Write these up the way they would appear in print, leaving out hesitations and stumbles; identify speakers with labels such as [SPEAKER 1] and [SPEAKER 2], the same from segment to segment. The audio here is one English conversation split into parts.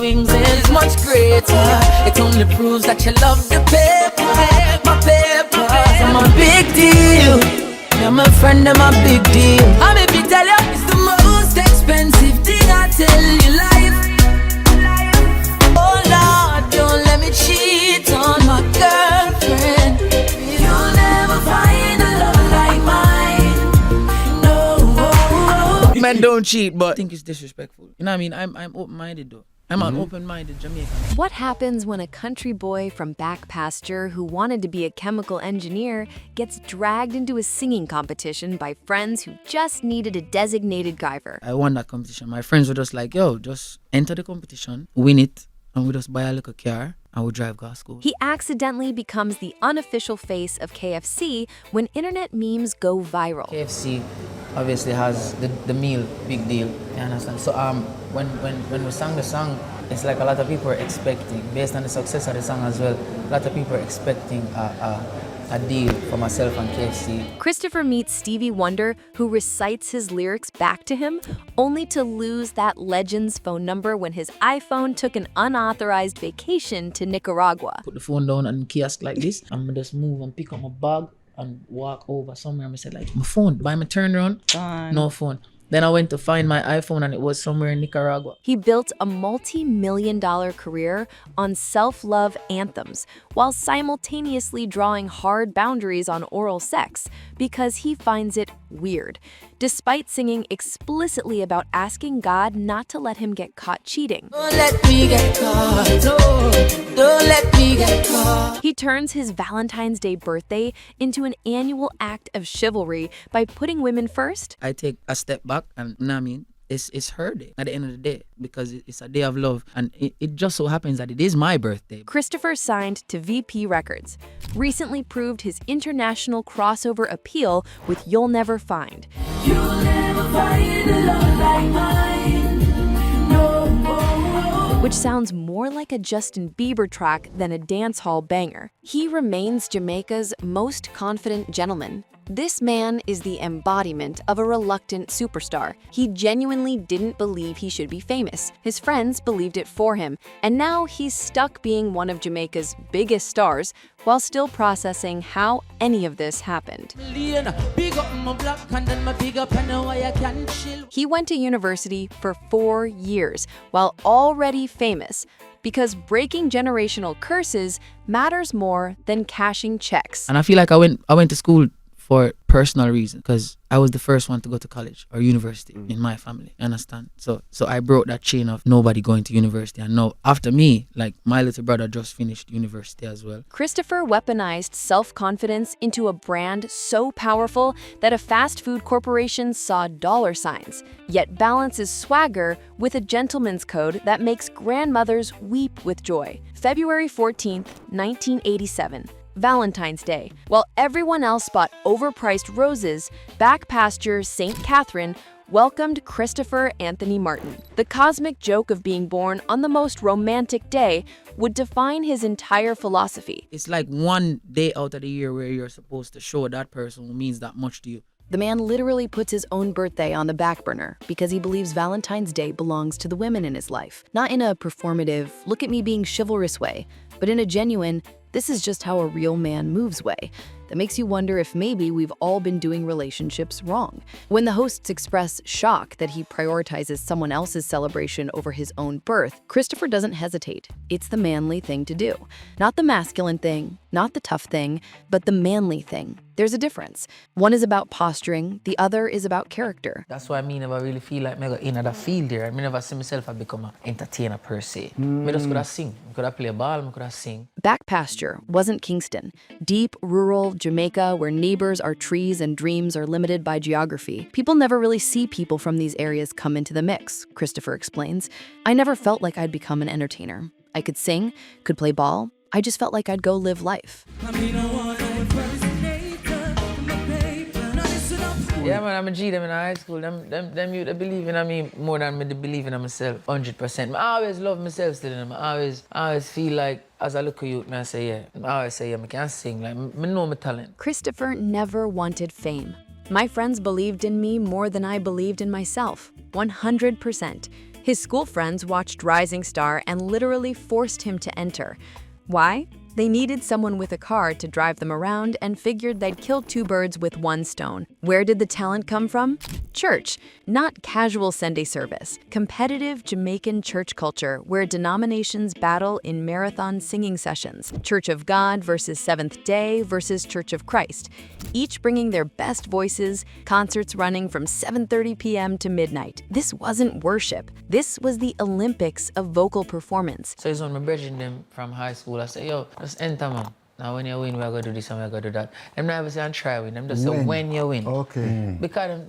[SPEAKER 1] wings is much greater. It only proves that you love the paper. My papers, I'm a big deal. You're my friend, I'm a big deal. I'm a big tell you, it's the most expensive thing I tell you life. Oh Lord, don't let me cheat on my girlfriend. You'll never find a love like mine. No.
[SPEAKER 2] Men don't cheat, but I think it's disrespectful. You know what I mean? I'm open-minded though. I'm an open-minded Jamaican.
[SPEAKER 3] What happens when a country boy from back pasture who wanted to be a chemical engineer gets dragged into a singing competition by friends who just needed a designated driver?
[SPEAKER 2] I won that competition. My friends were just like, yo, just enter the competition, win it, and we just buy a little car and we drive to school.
[SPEAKER 3] He accidentally becomes the unofficial face of KFC when internet memes go viral.
[SPEAKER 2] KFC obviously has the meal, big deal, you understand? So when we sang the song, it's like a lot of people are expecting, based on the success of the song as well, a lot of people are expecting a deal for myself and KFC.
[SPEAKER 3] Christopher meets Stevie Wonder, who recites his lyrics back to him, only to lose that legend's phone number when his iPhone took an unauthorized vacation to Nicaragua.
[SPEAKER 2] Put the phone down on the kiosk like this, and I just move and pick up my bag and walk over somewhere, and I said like, my phone. By my turn around, no phone. Then I went to find my iPhone and it was somewhere in Nicaragua.
[SPEAKER 3] He built a multi-million-dollar career on self-love anthems while simultaneously drawing hard boundaries on oral sex because he finds it weird, despite singing explicitly about asking God not to let him get caught cheating.
[SPEAKER 1] Don't let me get caught, no, don't let me get caught.
[SPEAKER 3] He turns his Valentine's Day birthday into an annual act of chivalry by putting women first.
[SPEAKER 2] I take a step back and, you know what I mean, it's her day at the end of the day because it's a day of love, and it just so happens that it is my birthday.
[SPEAKER 3] Christopher signed to VP Records, recently proved his international crossover appeal with You'll Never Find.
[SPEAKER 1] You'll never find a love like mine. No.
[SPEAKER 3] Which sounds more like a Justin Bieber track than a dance hall banger. He remains Jamaica's most confident gentleman. This man is the embodiment of a reluctant superstar. He genuinely didn't believe he should be famous. His friends believed it for him, and now he's stuck being one of Jamaica's biggest stars while still processing how any of this happened. He went to university for 4 years while already famous because breaking generational curses matters more than cashing checks.
[SPEAKER 2] And I feel like I went to school for personal reasons because I was the first one to go to college or university in my family, you understand? So I broke that chain of nobody going to university, and now after me, like my little brother just finished university as well.
[SPEAKER 3] Christopher weaponized self-confidence into a brand so powerful that a fast food corporation saw dollar signs, yet balances swagger with a gentleman's code that makes grandmothers weep with joy. February 14th, 1987. Valentine's Day. While everyone else bought overpriced roses, back pasture St. Catherine welcomed Christopher Anthony Martin. The cosmic joke of being born on the most romantic day would define his entire philosophy.
[SPEAKER 2] It's like one day out of the year where you're supposed to show that person who means that much to you.
[SPEAKER 3] The man literally puts his own birthday on the back burner because he believes Valentine's Day belongs to the women in his life. Not in a performative, look at me being chivalrous way, but in a genuine, this is just how a real man moves way that makes you wonder if maybe we've all been doing relationships wrong. When the hosts express shock that he prioritizes someone else's celebration over his own birth, Christopher doesn't hesitate. It's the manly thing to do. Not the masculine thing, not the tough thing, but the manly thing. There's a difference. One is about posturing, the other is about character.
[SPEAKER 2] That's why I never really feel like I go in that field there. I never see myself as become an entertainer per se. I just could have sing, I could have play a ball, I could have sing.
[SPEAKER 3] Back pasture wasn't Kingston. Deep, rural Jamaica, where neighbors are trees and dreams are limited by geography. People never really see people from these areas come into the mix, Christopher explains. I never felt like I'd become an entertainer. I could sing, could play ball. I just felt like I'd go live life.
[SPEAKER 2] Yeah, man, I'm a G them in high school. Them you they believe in me more than me believe in myself. 100%. I always love myself still. I always feel like as I look at you, I say, yeah. I always say, yeah, I can sing. Like, I know my talent.
[SPEAKER 3] Christopher never wanted fame. My friends believed in me more than I believed in myself. 100%. His school friends watched Rising Star and literally forced him to enter. Why? They needed someone with a car to drive them around and figured they'd kill two birds with one stone. Where did the talent come from? Church, not casual Sunday service. Competitive Jamaican church culture where denominations battle in marathon singing sessions. Church of God versus Seventh Day versus Church of Christ. Each bringing their best voices, concerts running from 7:30 p.m. to midnight. This wasn't worship. This was the Olympics of vocal performance.
[SPEAKER 2] So it's when my brethren them from high school, I say, yo, just enter, man. Now when you win, we're going to do this and we're going to do that. Them never say and try win. Them just say when you win.
[SPEAKER 4] Okay.
[SPEAKER 2] Because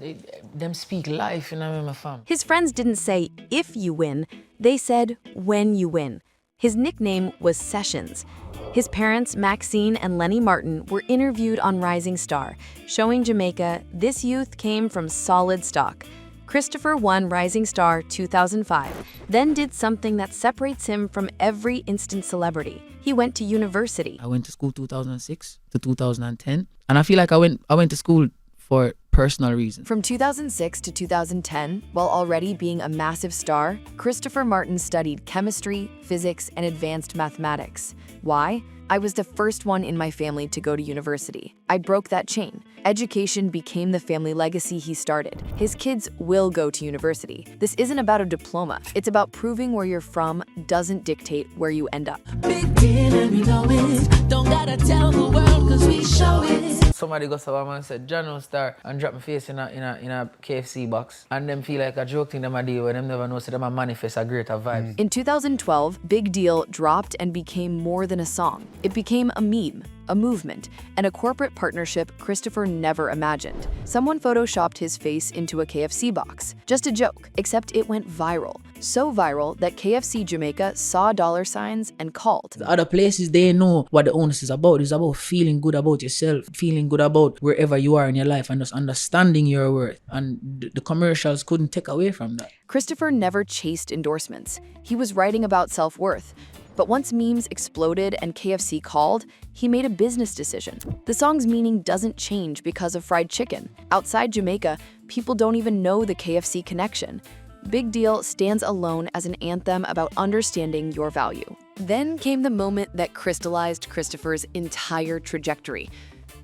[SPEAKER 2] them speak life, you know, my fam.
[SPEAKER 3] His friends didn't say if you win, they said when you win. His nickname was Sessions. His parents, Maxine and Lenny Martin, were interviewed on Rising Star, showing Jamaica this youth came from solid stock. Christopher won Rising Star 2005, then did something that separates him from every instant celebrity. He went to university.
[SPEAKER 2] I went to school 2006 to 2010, and I feel like I went to school for personal reasons.
[SPEAKER 3] From 2006 to 2010, while already being a massive star, Christopher Martin studied chemistry, physics, and advanced mathematics. Why? I was the first one in my family to go to university. I broke that chain. Education became the family legacy he started. His kids will go to university. This isn't about a diploma. It's about proving where you're from doesn't dictate where you end up.
[SPEAKER 1] Big deal and we know it. Don't gotta tell the world cause we show it.
[SPEAKER 2] Somebody goes to and said, John Star, and drop my face in a KFC box. And them feel like a joke thing them a deal where them never know so them a manifest a greater vibes.
[SPEAKER 3] In 2012, Big Deal dropped and became more than a song. It became a meme, a movement, and a corporate partnership Christopher never imagined. Someone photoshopped his face into a KFC box. Just a joke, except it went viral. So viral that KFC Jamaica saw dollar signs and called.
[SPEAKER 2] The other places, they know what the onus is about. It's about feeling good about yourself, feeling good about wherever you are in your life, and just understanding your worth. And the commercials couldn't take away from that.
[SPEAKER 3] Christopher never chased endorsements. He was writing about self-worth. But once memes exploded and KFC called, he made a business decision. The song's meaning doesn't change because of fried chicken. Outside Jamaica, people don't even know the KFC connection. Big Deal stands alone as an anthem about understanding your value. Then came the moment that crystallized Christopher's entire trajectory.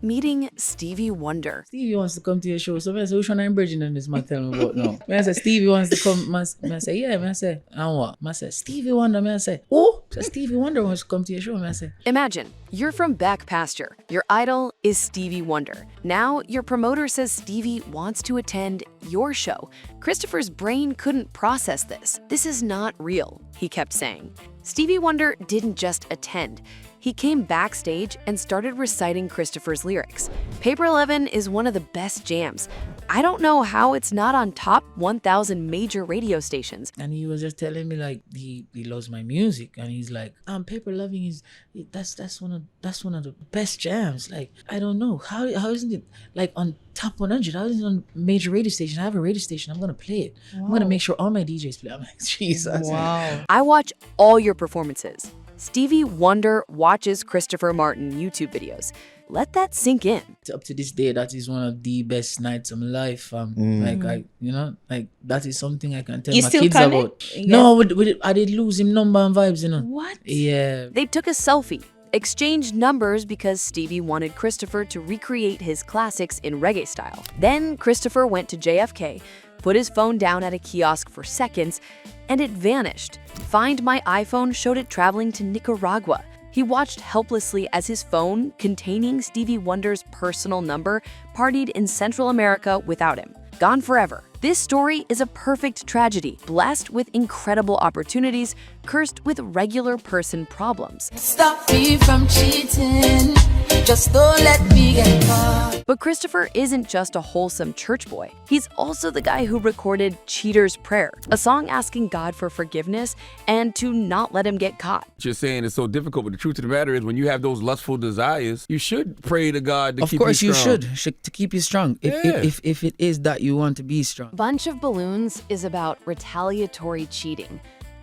[SPEAKER 3] Meeting Stevie Wonder.
[SPEAKER 2] Stevie wants to come to your show, so I say, which one I'm bridging in this man tell me about now? I say, Stevie wants to come, I say, yeah, I say, and what? I say, Stevie Wonder, I say, oh, so Stevie Wonder wants to come to your show, I say.
[SPEAKER 3] Imagine, you're from back pasture. Your idol is Stevie Wonder. Now, your promoter says Stevie wants to attend your show. Christopher's brain couldn't process this. This is not real, he kept saying. Stevie Wonder didn't just attend. He came backstage and started reciting Christopher's lyrics. Paper 11 is one of the best jams. I don't know how it's not on top 1,000 major radio stations.
[SPEAKER 2] And he was just telling me like he loves my music, and he's like, Paper Loving is that's one of the best jams. Like, I don't know how isn't it like on top 100? How isn't it on major radio station? I have a radio station. I'm gonna play it. Wow. I'm gonna make sure all my DJs play. I'm like, Jesus.
[SPEAKER 3] Wow. I watch all your performances. Stevie Wonder watches Christopher Martin YouTube videos. Let that sink in.
[SPEAKER 2] Up to this day, that is one of the best nights of my life. Like that is something I can tell
[SPEAKER 5] You
[SPEAKER 2] my
[SPEAKER 5] still
[SPEAKER 2] kids
[SPEAKER 5] connect?
[SPEAKER 2] about.
[SPEAKER 5] Yeah.
[SPEAKER 2] No, I did lose him number and vibes,
[SPEAKER 5] What?
[SPEAKER 2] Yeah.
[SPEAKER 3] They took a selfie, exchanged numbers because Stevie wanted Christopher to recreate his classics in reggae style. Then Christopher went to JFK, put his phone down at a kiosk for seconds, and it vanished. Find My iPhone showed it traveling to Nicaragua. He watched helplessly as his phone, containing Stevie Wonder's personal number, partied in Central America without him. Gone forever. This story is a perfect tragedy, blessed with incredible opportunities, cursed with regular person problems.
[SPEAKER 1] Stop me from cheating. Just don't let me get caught.
[SPEAKER 3] But Christopher isn't just a wholesome church boy. He's also the guy who recorded Cheater's Prayer, a song asking God for forgiveness and to not let him get caught.
[SPEAKER 6] You're saying it's so difficult, but the truth of the matter is when you have those lustful desires, you should pray to God to keep you strong.
[SPEAKER 2] Of course you should, to keep you strong. If it is that you want to be strong.
[SPEAKER 3] Bunch of Balloons is about retaliatory cheating.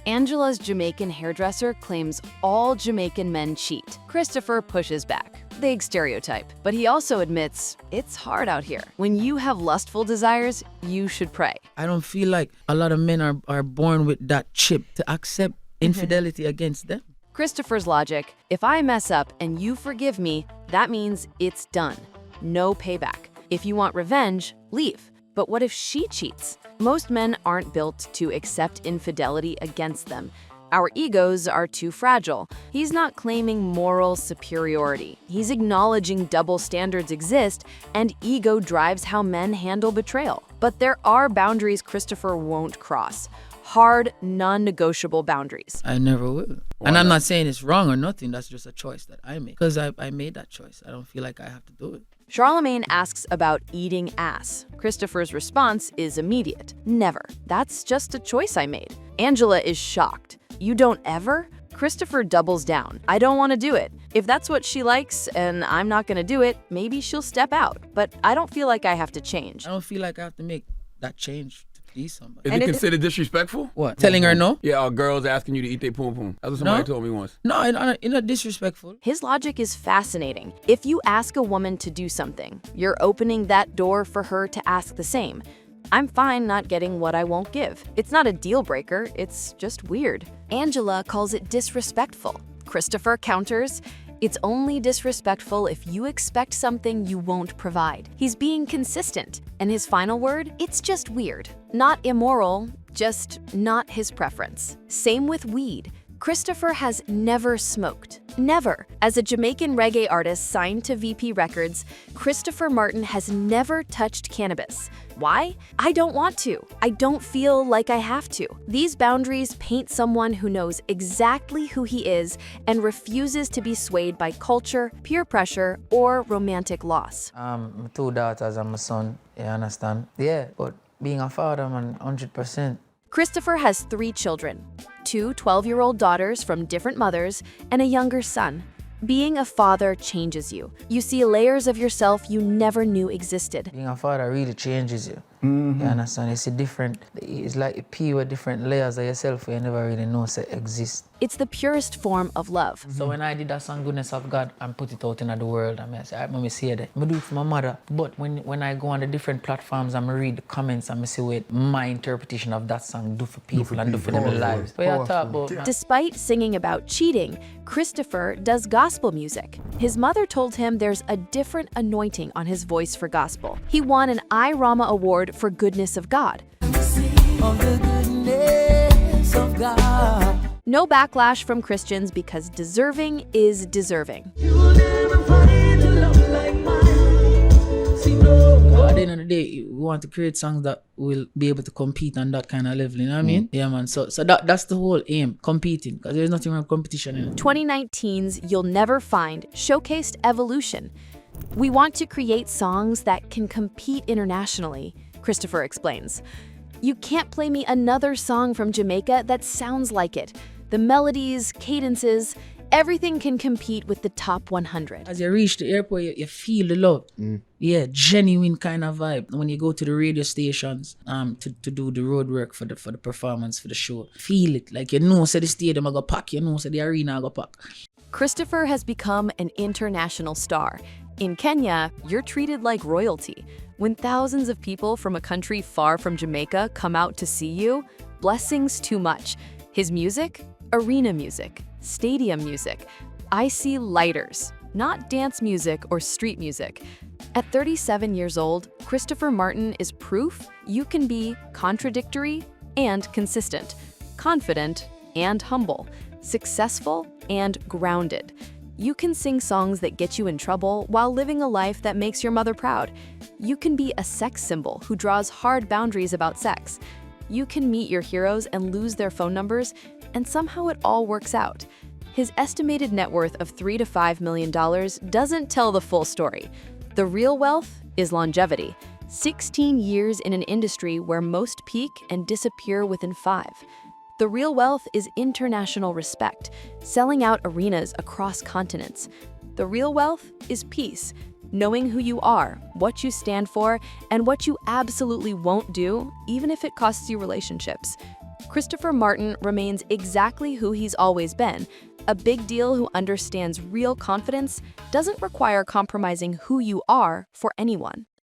[SPEAKER 3] Angela's Jamaican hairdresser claims all Jamaican men cheat. Christopher pushes back. Big stereotype. But he also admits it's hard out here. When you have lustful desires, you should pray.
[SPEAKER 2] I don't feel like a lot of men are born with that chip to accept infidelity against them.
[SPEAKER 3] Christopher's logic, if I mess up and you forgive me, that means it's done. No payback. If you want revenge, leave. But what if she cheats? Most men aren't built to accept infidelity against them. Our egos are too fragile. He's not claiming moral superiority. He's acknowledging double standards exist, and ego drives how men handle betrayal. But there are boundaries Christopher won't cross. Hard, non-negotiable boundaries.
[SPEAKER 2] I never will. And I'm not saying it's wrong or nothing. That's just a choice that I make. Because I made that choice. I don't feel like I have to do it.
[SPEAKER 3] Charlemagne asks about eating ass. Christopher's response is immediate. Never. That's just a choice I made. Angela is shocked. You don't ever? Christopher doubles down. I don't want to do it. If that's what she likes and I'm not going to do it, maybe she'll step out. But I don't feel like I have to change.
[SPEAKER 2] I don't feel like I have to make that change to please somebody.
[SPEAKER 6] Is it considered disrespectful?
[SPEAKER 2] What? Telling her no?
[SPEAKER 6] Yeah, girls asking you to eat their poom poom. That's what somebody told me once.
[SPEAKER 2] No, it's not disrespectful.
[SPEAKER 3] His logic is fascinating. If you ask a woman to do something, you're opening that door for her to ask the same. I'm fine not getting what I won't give. It's not a deal breaker, it's just weird. Angela calls it disrespectful. Christopher counters, it's only disrespectful if you expect something you won't provide. He's being consistent. And his final word, it's just weird. Not immoral, just not his preference. Same with weed. Christopher has never smoked. Never. As a Jamaican reggae artist signed to VP Records, Christopher Martin has never touched cannabis. Why? I don't want to. I don't feel like I have to. These boundaries paint someone who knows exactly who he is and refuses to be swayed by culture, peer pressure, or romantic loss.
[SPEAKER 2] My 2 daughters and my son, you understand? Yeah, but being a father, man, 100%.
[SPEAKER 3] Christopher has 3 children, 2 12-year-old daughters from different mothers, and a younger son. Being a father changes you. You see layers of yourself you never knew existed.
[SPEAKER 2] Being a father really changes you. You understand? It's like a peel with different layers of yourself you never really know exist.
[SPEAKER 3] It's the purest form of love.
[SPEAKER 2] So when I did that song, Goodness of God, and put it out in the world, I say, all right, I say that. I do it for my mother. But when I go on the different platforms and I read the comments and I see what my interpretation of that song do for people and do for their lives. What you talk about, man?
[SPEAKER 3] Despite singing about cheating, Christopher does gospel music. His mother told him there's a different anointing on his voice for gospel. He won an iRama Award for Goodness of God.
[SPEAKER 1] Of the goodness of God.
[SPEAKER 3] No backlash from Christians because deserving is deserving.
[SPEAKER 1] You will never find a love like mine. See, no.
[SPEAKER 2] At the end of the day, we want to create songs that will be able to compete on that kind of level, you know what I mean? Yeah, man. So that's the whole aim, competing, because there's nothing wrong with competition in it.
[SPEAKER 3] 2019's You'll Never Find showcased evolution. We want to create songs that can compete internationally, Christopher explains. You can't play me another song from Jamaica that sounds like it. The melodies, cadences, everything can compete with the top 100.
[SPEAKER 2] As you reach the airport, you feel the love. Yeah, genuine kind of vibe. When you go to the radio stations to do the road work for the performance, for the show, feel it. Like you know, say the stadium I go pack, you know, say the arena I go pack.
[SPEAKER 3] Christopher has become an international star. In Kenya, you're treated like royalty. When thousands of people from a country far from Jamaica come out to see you, blessings too much. His music? Arena music, stadium music. I see lighters, not dance music or street music. At 37 years old, Christopher Martin is proof you can be contradictory and consistent, confident and humble, successful and grounded. You can sing songs that get you in trouble while living a life that makes your mother proud. You can be a sex symbol who draws hard boundaries about sex. You can meet your heroes and lose their phone numbers, and somehow it all works out. His estimated net worth of $3 to $5 million doesn't tell the full story. The real wealth is longevity. 16 years in an industry where most peak and disappear within 5. The real wealth is international respect, selling out arenas across continents. The real wealth is peace, knowing who you are, what you stand for, and what you absolutely won't do, even if it costs you relationships. Christopher Martin remains exactly who he's always been, a big deal who understands real confidence doesn't require compromising who you are for anyone.